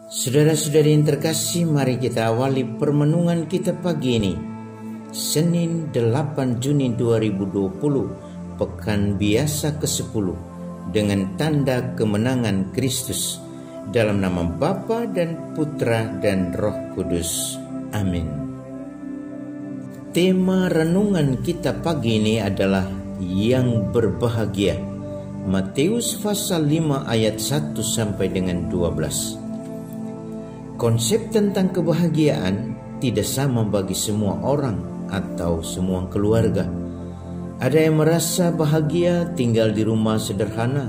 Saudara-saudari yang terkasih, mari kita awali permenungan kita pagi ini, Senin 8 Juni 2020, Pekan Biasa ke-10, dengan tanda kemenangan Kristus, dalam nama Bapa dan Putra dan Roh Kudus. Amin. Tema renungan kita pagi ini adalah yang berbahagia. Matius pasal 5 ayat 1 sampai dengan 12. Konsep tentang kebahagiaan tidak sama bagi semua orang atau semua keluarga. Ada yang merasa bahagia tinggal di rumah sederhana,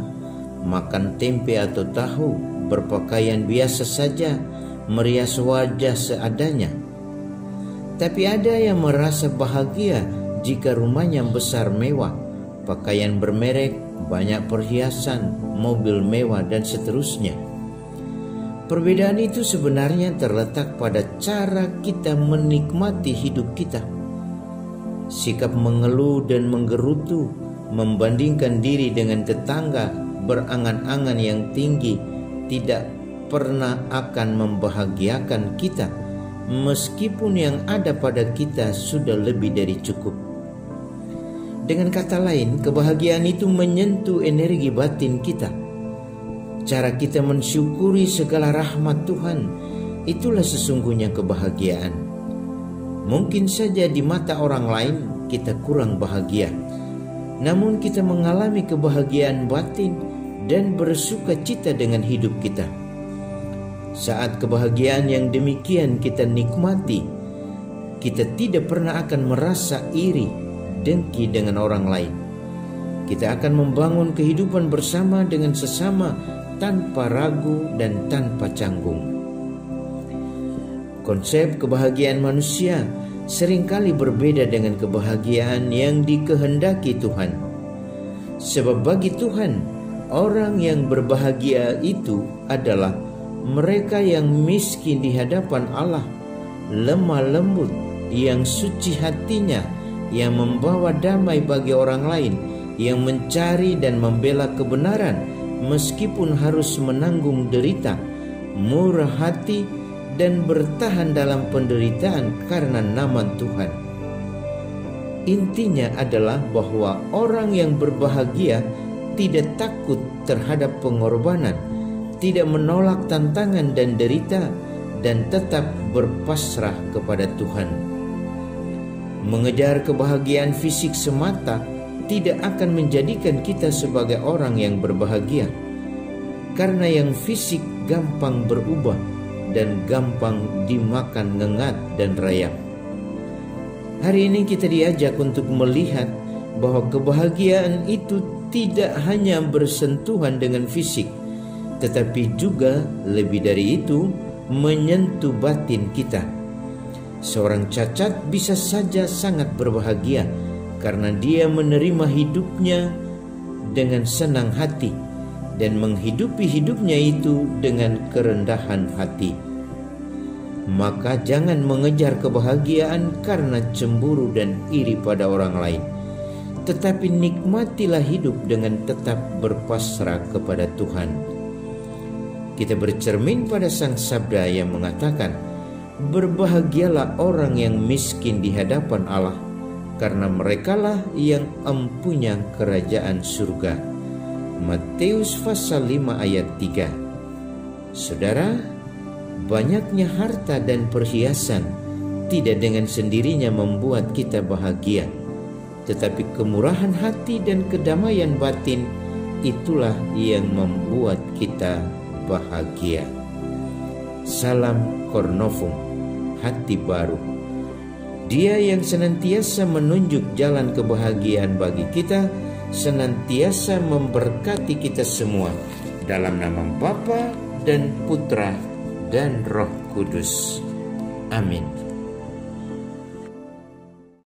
makan tempe atau tahu, berpakaian biasa saja, merias wajah seadanya. Tapi ada yang merasa bahagia jika rumahnya besar mewah, pakaian bermerek, banyak perhiasan, mobil mewah, dan seterusnya. Perbedaan itu sebenarnya terletak pada cara kita menikmati hidup kita. Sikap mengeluh dan menggerutu, membandingkan diri dengan tetangga, berangan-angan yang tinggi tidak pernah akan membahagiakan kita, meskipun yang ada pada kita sudah lebih dari cukup. Dengan kata lain, kebahagiaan itu menyentuh energi batin kita. Cara kita mensyukuri segala rahmat Tuhan, itulah sesungguhnya kebahagiaan. Mungkin saja di mata orang lain kita kurang bahagia, namun kita mengalami kebahagiaan batin dan bersuka cita dengan hidup kita. Saat kebahagiaan yang demikian kita nikmati, kita tidak pernah akan merasa iri, dengki dengan orang lain. Kita akan membangun kehidupan bersama dengan sesama tanpa ragu dan tanpa canggung. Konsep kebahagiaan manusia seringkali berbeda dengan kebahagiaan yang dikehendaki Tuhan. Sebab bagi Tuhan, orang yang berbahagia itu adalah mereka yang miskin di hadapan Allah, lemah lembut, yang suci hatinya, yang membawa damai bagi orang lain, yang mencari dan membela kebenaran meskipun harus menanggung derita, murah hati, dan bertahan dalam penderitaan karena nama Tuhan. Intinya adalah bahwa orang yang berbahagia tidak takut terhadap pengorbanan, tidak menolak tantangan dan derita, dan tetap berpasrah kepada Tuhan. Mengejar kebahagiaan fisik semata tidak akan menjadikan kita sebagai orang yang berbahagia, karena yang fisik gampang berubah dan gampang dimakan ngengat dan rayap. Hari ini kita diajak untuk melihat bahwa kebahagiaan itu tidak hanya bersentuhan dengan fisik, tetapi juga lebih dari itu menyentuh batin kita. Seorang cacat bisa saja sangat berbahagia karena dia menerima hidupnya dengan senang hati dan menghidupi hidupnya itu dengan kerendahan hati. Maka jangan mengejar kebahagiaan karena cemburu dan iri pada orang lain, tetapi nikmatilah hidup dengan tetap berpasrah kepada Tuhan. Kita bercermin pada Sang Sabda yang mengatakan, "Berbahagialah orang yang miskin di hadapan Allah, karena merekalah yang empunya kerajaan surga." Matius pasal 5 ayat 3. Saudara, banyaknya harta dan perhiasan tidak dengan sendirinya membuat kita bahagia, tetapi kemurahan hati dan kedamaian batin itulah yang membuat kita bahagia. Salam Cornovum, hati baru. Dia yang senantiasa menunjuk jalan kebahagiaan bagi kita, senantiasa memberkati kita semua, dalam nama Bapa dan Putra dan Roh Kudus. Amin.